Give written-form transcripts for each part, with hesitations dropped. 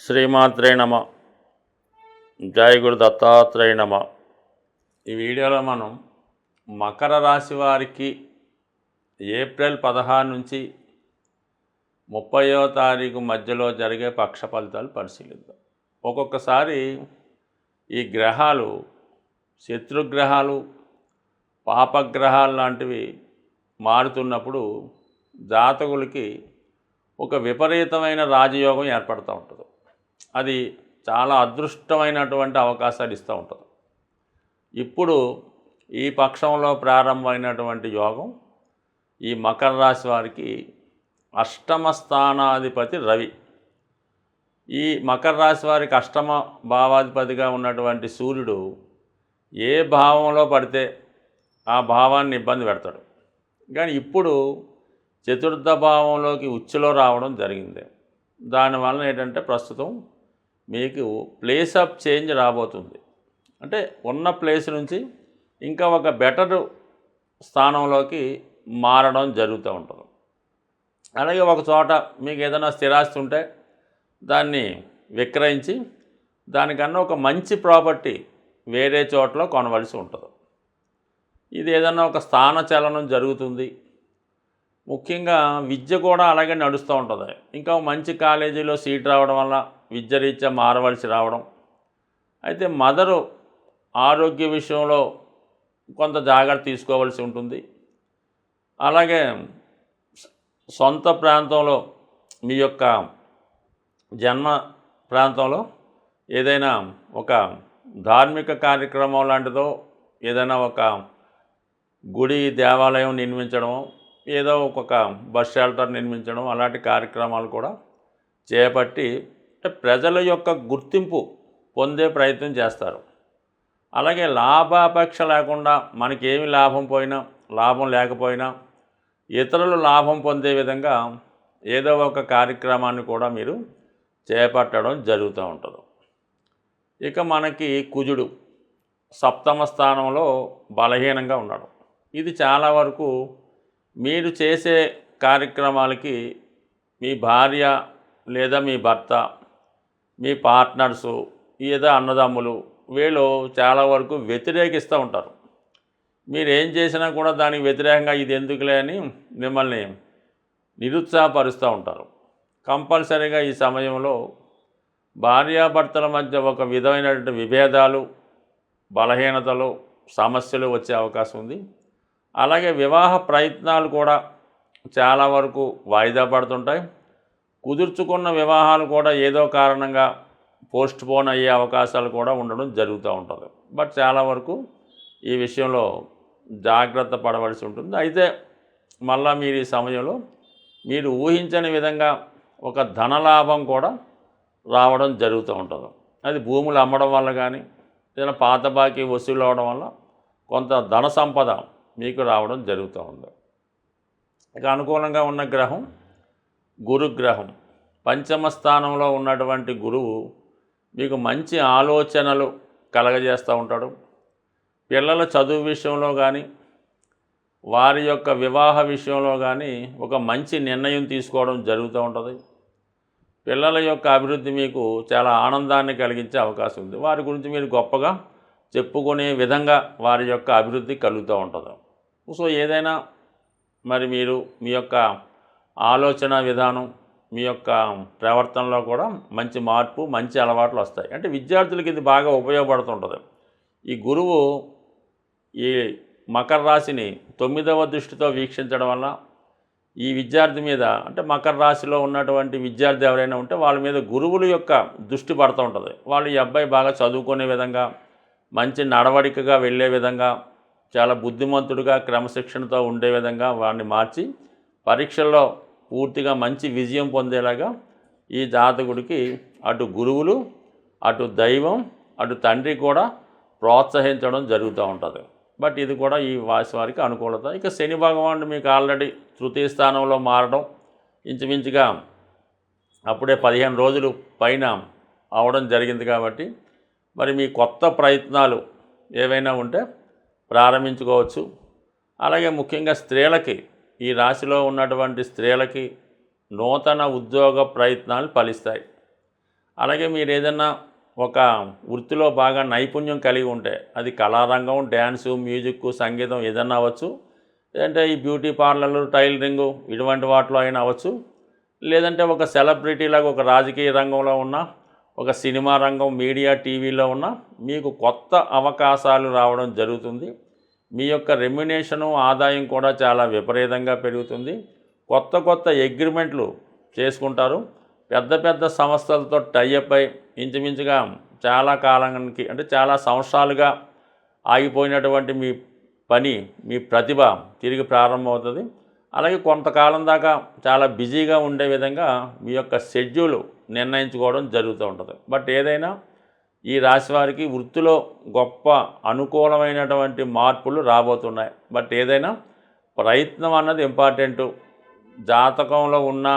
శ్రీమాత్రే నమ. జై గురు దత్తాత్రేయ నమ. ఈ వీడియోలో మనం మకర రాశి వారికి ఏప్రిల్ 16 నుంచి 30వ తారీఖు మధ్యలో జరిగే పక్ష ఫలితాలు పరిశీలిద్దాం. ఒక్కొక్కసారి ఈ గ్రహాలు శత్రుగ్రహాలు పాపగ్రహాలు లాంటివి మారుతున్నప్పుడు జాతకులకి ఒక విపరీతమైన రాజయోగం ఏర్పడుతూ ఉంటుంది. అది చాలా అదృష్టమైనటువంటి అవకాశాలు ఇస్తూ ఉంటుంది. ఇప్పుడు ఈ పక్షంలో ప్రారంభమైనటువంటి యోగం ఈ మకర రాశి వారికి అష్టమ స్థానాధిపతి రవి. ఈ మకర రాశి వారికి అష్టమ భావాధిపతిగా ఉన్నటువంటి సూర్యుడు ఏ భావంలో పడితే ఆ భావాన్ని ఇబ్బంది పెడతాడు. కానీ ఇప్పుడు చతుర్థ భావంలోకి ఉచ్చులో రావడం జరిగింది. దానివల్ల ఏంటంటే ప్రస్తుతం మీకు ప్లేస్ ఆఫ్ చేంజ్ రాబోతుంది. అంటే ఉన్న ప్లేస్ నుంచి ఇంకా ఒక బెటర్ స్థానంలోకి మారడం జరుగుతూ ఉంటుంది. అలాగే ఒక చోట మీకు ఏదైనా స్థిరాస్తి ఉంటే దాన్ని విక్రయించి దానికన్నా ఒక మంచి ప్రాపర్టీ వేరే చోటలో కొనవలసి ఉంటుంది. ఇది ఏదన్నా ఒక స్థాన చలనం జరుగుతుంది. ముఖ్యంగా విద్య కూడా అలాగే నడుస్తూ ఉంటుంది. ఇంకా మంచి కాలేజీలో సీట్ రావడం వల్ల విద్య రీత్యా మారవలసి రావడం. అయితే మదరు ఆరోగ్య విషయంలో కొంత జాగ్రత్త తీసుకోవాల్సి ఉంటుంది. అలాగే సొంత ప్రాంతంలో మీ యొక్క జన్మ ప్రాంతంలో ఏదైనా ఒక ధార్మిక కార్యక్రమం లాంటిదో ఏదైనా ఒక గుడి దేవాలయం నిర్మించడం, ఏదో ఒక్కొక్క బస్ షెల్టర్ నిర్మించడం, అలాంటి కార్యక్రమాలు కూడా చేపట్టి ప్రజల యొక్క గుర్తింపు పొందే ప్రయత్నం చేస్తారు. అలాగే లాభాపేక్ష లేకుండా మనకేమి లాభం లేకపోయినా ఇతరులు లాభం పొందే విధంగా ఏదో ఒక కార్యక్రమాన్ని కూడా మీరు చేపట్టడం జరుగుతూ ఉంటుంది. ఇక మనకి కుజుడు సప్తమ స్థానంలో బలహీనంగా ఉన్నాడు. ఇది చాలా వరకు మీరు చేసే కార్యక్రమాలకి మీ భార్య లేదా మీ భర్త, మీ పార్ట్నర్సు, ఏదో అన్నదమ్ములు వీళ్ళు చాలా వరకు వ్యతిరేకిస్తూ ఉంటారు. మీరు ఏం చేసినా కూడా దానికి వ్యతిరేకంగా ఇది ఎందుకులే అని మిమ్మల్ని నిరుత్సాహపరుస్తూ ఉంటారు. కంపల్సరీగా ఈ సమయంలో భార్యాభర్తల మధ్య ఒక విధమైనటువంటి విభేదాలు, బలహీనతలు, సమస్యలు వచ్చే అవకాశం ఉంది. అలాగే వివాహ ప్రయత్నాలు కూడా చాలా వరకు వాయిదా పడుతుంటాయి. కుదుర్చుకున్న వివాహాలు కూడా ఏదో కారణంగా పోస్ట్ పోన్ అయ్యే అవకాశాలు కూడా ఉండడం జరుగుతూ ఉంటుంది. బట్ చాలా వరకు ఈ విషయంలో జాగ్రత్త పడవలసి ఉంటుంది. అయితే మళ్ళీ మీరు ఈ సమయంలో మీరు ఊహించని విధంగా ఒక ధనలాభం కూడా రావడం జరుగుతూ ఉంటుంది. అది భూములు అమ్మడం వల్ల కానీ ఏదైనా పాత బాకీ వసూలు అవడం వల్ల కొంత ధన సంపద మీకు రావడం జరుగుతూ ఉంది. ఇక అనుకూలంగా ఉన్న గ్రహం గురుగ్రహం. పంచమ స్థానంలో ఉన్నటువంటి గురువు మీకు మంచి ఆలోచనలు కలగజేస్తూ ఉంటాడు. పిల్లల చదువు విషయంలో కానీ వారి యొక్క వివాహ విషయంలో కానీ ఒక మంచి నిర్ణయం తీసుకోవడం జరుగుతూ ఉంటుంది. పిల్లల యొక్క అభివృద్ధి మీకు చాలా ఆనందాన్ని కలిగించే అవకాశం ఉంది. వారి గురించి మీరు గొప్పగా చెప్పుకునే విధంగా వారి యొక్క అభివృద్ధి కలుగుతూ ఉంటుంది. సో ఏదైనా మరి మీరు మీ యొక్క ఆలోచన విధానం, మీ యొక్క ప్రవర్తనలో కూడా మంచి మార్పు, మంచి అలవాట్లు వస్తాయి. అంటే విద్యార్థులకి ఇది బాగా ఉపయోగపడుతుంటుంది. ఈ గురువు ఈ మకర రాశిని 9వ దృష్టితో వీక్షించడం వల్ల ఈ విద్యార్థి మీద, అంటే మకర రాశిలో ఉన్నటువంటి విద్యార్థి ఎవరైనా ఉంటే వాళ్ళ మీద గురువుల యొక్క దృష్టి పడుతూ ఉంటుంది. వాళ్ళు ఈ అబ్బాయి బాగా చదువుకునే విధంగా, మంచి నడవడికగా వెళ్ళే విధంగా, చాలా బుద్ధిమంతుడిగా క్రమశిక్షణతో ఉండే విధంగా వాడిని మార్చి పరీక్షల్లో పూర్తిగా మంచి విజయం పొందేలాగా ఈ జాతకుడికి అటు గురువులు, అటు దైవం, అటు తండ్రి కూడా ప్రోత్సహించడం జరుగుతూ ఉంటుంది. బట్ ఇది కూడా ఈ రాశి వారికి అనుకూలత. ఇక శని భగవానుడు మీకు ఆల్రెడీ తృతీయ స్థానంలో మారడం ఇంచుమించుగా అప్పుడే 15 రోజులు పైన అవడం జరిగింది. కాబట్టి మరి మీ కొత్త ప్రయత్నాలు ఏవైనా ఉంటే ప్రారంభించుకోవచ్చు. అలాగే ముఖ్యంగా స్త్రీలకి, ఈ రాశిలో ఉన్నటువంటి స్త్రీలకి నూతన ఉద్యోగ ప్రయత్నాలు ఫలిస్తాయి. అలాగే మీరు ఏదైనా ఒక వృత్తిలో బాగా నైపుణ్యం కలిగి ఉంటే, అది కళారంగం, డ్యాన్సు, మ్యూజిక్, సంగీతం ఏదన్నా అవ్వచ్చు, లేదంటే ఈ బ్యూటీ పార్లర్లు, టైలరింగు ఇటువంటి వాటిలో అయినా అవ్వచ్చు, లేదంటే ఒక సెలబ్రిటీలాగా ఒక రాజకీయ రంగంలో ఉన్న, ఒక సినిమా రంగం, మీడియా, టీవీలో ఉన్న మీకు కొత్త అవకాశాలు రావడం జరుగుతుంది. మీ యొక్క రెమ్యునేషను, ఆదాయం కూడా చాలా విపరీతంగా పెరుగుతుంది. కొత్త కొత్త అగ్రిమెంట్లు చేసుకుంటారు. పెద్ద పెద్ద సంస్థలతో టైఅప్ అయి ఇంచుమించుగా చాలా కాలానికి అంటే చాలా సంవత్సరాలుగా ఆగిపోయినటువంటి మీ పని, మీ ప్రతిభ తిరిగి ప్రారంభమవుతుంది. అలాగే కొంతకాలం దాకా చాలా బిజీగా ఉండే విధంగా మీ యొక్క షెడ్యూల్ నిర్ణయించుకోవడం జరుగుతూ ఉంటుంది. బట్ ఏదైనా ఈ రాశి వారికి వృత్తిలో గొప్ప అనుకూలమైనటువంటి మార్పులు రాబోతున్నాయి. బట్ ఏదైనా ప్రయత్నం అన్నది ఇంపార్టెంటు. జాతకంలో ఉన్న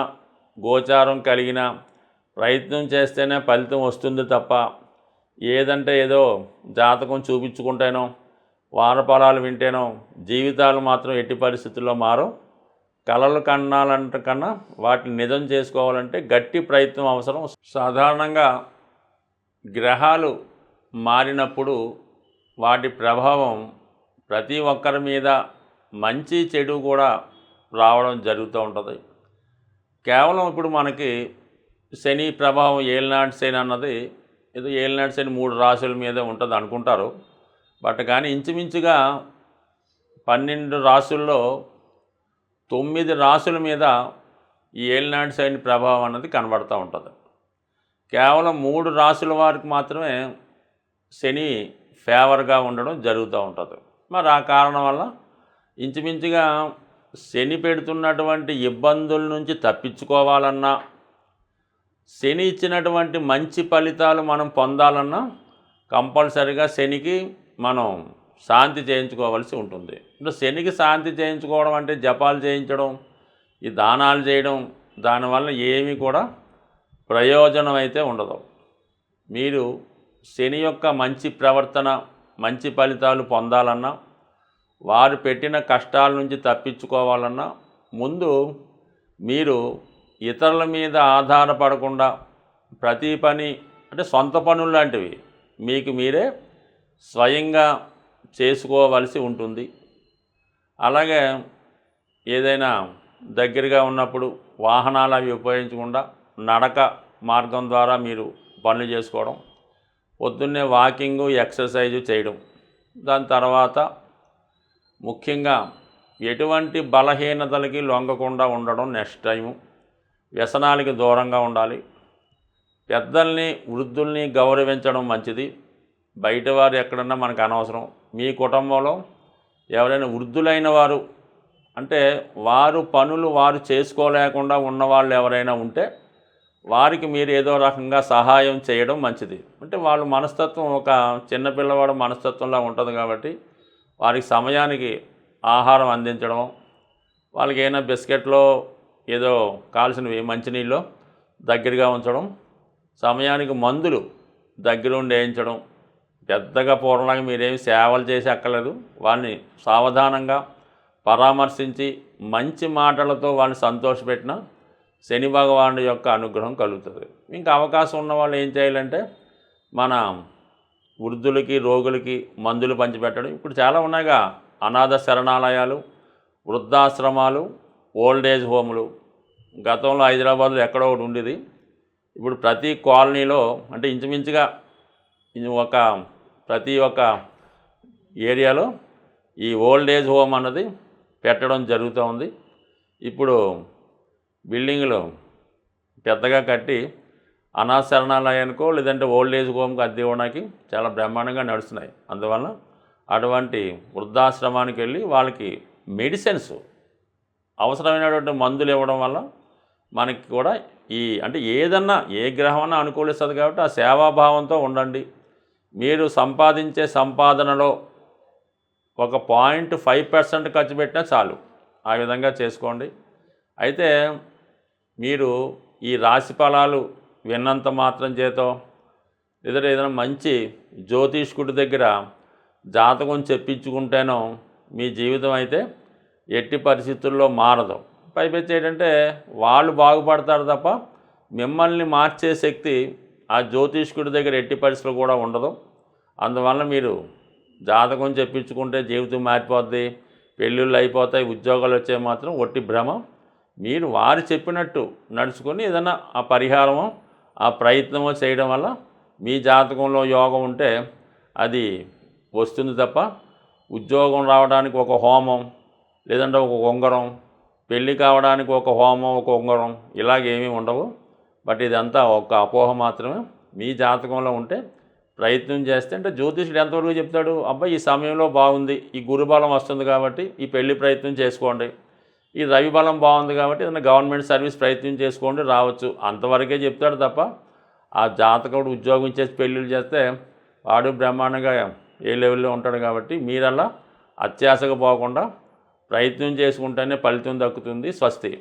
గోచారం కలిగిన ప్రయత్నం చేస్తేనే ఫలితం వస్తుంది తప్ప ఏదంటే ఏదో జాతకం చూపించుకుంటేనో, వారఫలాలు వింటేనో జీవితాలు మాత్రం ఎట్టి పరిస్థితుల్లో మారవు. కలలు కన్నాలంటే కన్నా వాటిని నిజం చేసుకోవాలంటే గట్టి ప్రయత్నం అవసరం. సాధారణంగా గ్రహాలు మారినప్పుడు వాటి ప్రభావం ప్రతి ఒక్కరి మీద మంచి చెడు కూడా రావడం జరుగుతూ ఉంటుంది. కేవలం ఇప్పుడు మనకి శని ప్రభావం, ఏలినాటి శని అన్నది ఏదో ఏలినాటి శని 3 రాశుల మీద ఉంటుంది అనుకుంటారు. బట్ కానీ ఇంచుమించుగా 12 రాశుల్లో 9 రాశుల మీద ఈ ఏలినాటి శని ప్రభావం అన్నది కనబడుతూ ఉంటుంది. కేవలం 3 రాశుల వారికి మాత్రమే శని ఫేవర్గా ఉండడం జరుగుతూ ఉంటుంది. మరి ఆ కారణం వల్ల ఇంచుమించుగా శని పెడుతున్నటువంటి ఇబ్బందుల నుంచి తప్పించుకోవాలన్నా, శని ఇచ్చినటువంటి మంచి ఫలితాలు మనం పొందాలన్నా కంపల్సరిగా శనికి మనం శాంతి చేయించుకోవాల్సి ఉంటుంది. ఇప్పుడు శనికి శాంతి చేయించుకోవడం అంటే జపాలు చేయించడం, ఈ దానాలు చేయడం, దానివల్ల ఏమీ కూడా ప్రయోజనం అయితే ఉండదు. మీరు శని యొక్క మంచి ప్రవర్తన, మంచి ఫలితాలు పొందాలన్నా, వారు పెట్టిన కష్టాల నుంచి తప్పించుకోవాలన్నా ముందు మీరు ఇతరుల మీద ఆధారపడకుండా ప్రతి పని అంటే సొంత పనులు లాంటివి మీకు మీరే స్వయంగా చేసుకోవలసి ఉంటుంది. అలాగే ఏదైనా దగ్గరగా ఉన్నప్పుడు వాహనాలు అవి ఉపయోగించకుండా నడక మార్గం ద్వారా మీరు పనులు చేసుకోవడం, పొద్దున్నే వాకింగు, ఎక్సర్సైజు చేయడం, దాని తర్వాత ముఖ్యంగా ఎటువంటి బలహీనతలకి లొంగకుండా ఉండడం. నెక్స్ట్ టైము వ్యసనాలకి దూరంగా ఉండాలి. పెద్దల్ని, వృద్ధుల్ని గౌరవించడం మంచిది. బయట వారు ఎక్కడన్నా మనకు అనవసరం. మీ కుటుంబంలో ఎవరైనా వృద్ధులైన వారు అంటే వారు పనులు వారు చేసుకోలేకుండా ఉన్నవాళ్ళు ఎవరైనా ఉంటే వారికి మీరు ఏదో రకంగా సహాయం చేయడం మంచిది. అంటే వాళ్ళ మనస్తత్వం ఒక చిన్నపిల్లవాడు మనస్తత్వంలా ఉంటుంది కాబట్టి వారికి సమయానికి ఆహారం అందించడం, వాళ్ళకి ఏమైనా బిస్కెట్లో ఏదో కావాల్సినవి మంచినీళ్ళు దగ్గరగా ఉంచడం, సమయానికి మందులు దగ్గరుండి వేయించడం. పెద్దగా పూర్వంలాగా మీరేమి సేవలు చేసి అక్కర్లేదు. వాళ్ళని సావధానంగా పరామర్శించి మంచి మాటలతో వాళ్ళని సంతోషపెట్టిన శని భగవానుడి యొక్క అనుగ్రహం కలుగుతుంది. ఇంకా అవకాశం ఉన్న వాళ్ళు ఏం చేయాలంటే మన వృద్ధులకి, రోగులకి మందులు పంచిపెట్టడం. ఇప్పుడు చాలా ఉన్నాయిగా అనాథ శరణాలయాలు, వృద్ధాశ్రమాలు, ఓల్డ్ ఏజ్ హోములు. గతంలో హైదరాబాద్లో ఎక్కడో ఒకటి ఉండేది. ఇప్పుడు ప్రతి కాలనీలో అంటే ఇంచుమించుగా ప్రతి ఒక్క ఏరియాలో ఈ ఓల్డ్ ఏజ్ హోమ్ అన్నది పెట్టడం జరుగుతూ ఉంది. ఇప్పుడు బిల్డింగులు పెద్దగా కట్టి అనాథ శరణాలయానికో లేదంటే ఓల్డ్ ఏజ్ హోమ్కి అద్దె ఇవ్వడానికి చాలా బ్రహ్మాండంగా నడుస్తున్నాయి. అందువల్ల అటువంటి వృద్ధాశ్రమానికి వెళ్ళి వాళ్ళకి మెడిసిన్స్, అవసరమైనటువంటి మందులు ఇవ్వడం వల్ల మనకి కూడా అంటే ఏదన్నా ఏ గ్రహమన్నా అనుకూలిస్తుంది కాబట్టి ఆ సేవాభావంతో ఉండండి. మీరు సంపాదించే సంపాదనలో ఒక 0.5% ఖర్చు పెట్టినా చాలు. ఆ విధంగా చేసుకోండి. అయితే మీరు ఈ రాశి ఫలాలు విన్నంత మాత్రం చేతో లేదా ఏదైనా మంచి జ్యోతిష్కుడి దగ్గర జాతకం చెప్పించుకుంటేనో మీ జీవితం అయితే ఎట్టి పరిస్థితుల్లో మారదు. పైపెచ్చి ఏంటంటే వాళ్ళు బాగుపడతారు తప్ప మిమ్మల్ని మార్చే శక్తి ఆ జ్యోతిష్కుడి దగ్గర ఎట్టి పరిస్థితులు కూడా ఉండదు. అందువల్ల మీరు జాతకం చెప్పించుకుంటే జీవితం మారిపోద్ది, పెళ్ళిళ్ళు అయిపోతాయి, ఉద్యోగాలు వచ్చే మాత్రం ఒట్టి భ్రమ. మీరు వారు చెప్పినట్టు నడుచుకొని ఏదైనా ఆ పరిహారమో ఆ ప్రయత్నమో చేయడం వల్ల మీ జాతకంలో యోగం ఉంటే అది వస్తుంది తప్ప, ఉద్యోగం రావడానికి ఒక హోమం, లేదంటే ఒక ఉంగరం, పెళ్ళి కావడానికి ఒక హోమం, ఒక ఉంగరం ఇలాగేమీ ఉండవు. బట్ ఇదంతా ఒక అపోహ మాత్రమే. మీ జాతకంలో ఉంటే ప్రయత్నం చేస్తే, అంటే జ్యోతిష్యుడు ఎంతవరకు చెప్తాడు, అబ్బాయి ఈ సమయంలో బాగుంది, ఈ గురుబలం వస్తుంది కాబట్టి ఈ పెళ్లి ప్రయత్నం చేసుకోండి, ఈ రవి బలం బాగుంది కాబట్టి ఏదైనా గవర్నమెంట్ సర్వీస్ ప్రయత్నం చేసుకోండి, రావచ్చు, అంతవరకే చెప్తాడు తప్ప ఆ జాతకుడు ఉద్యోగం చేసి పెళ్ళిళ్ళు చేస్తే వాడు బ్రహ్మాండంగా ఏ లెవెల్లో ఉంటాడు. కాబట్టి మీరలా అత్యాశగా పోకుండా ప్రయత్నం చేసుకుంటేనే ఫలితం దక్కుతుంది. స్వస్తి.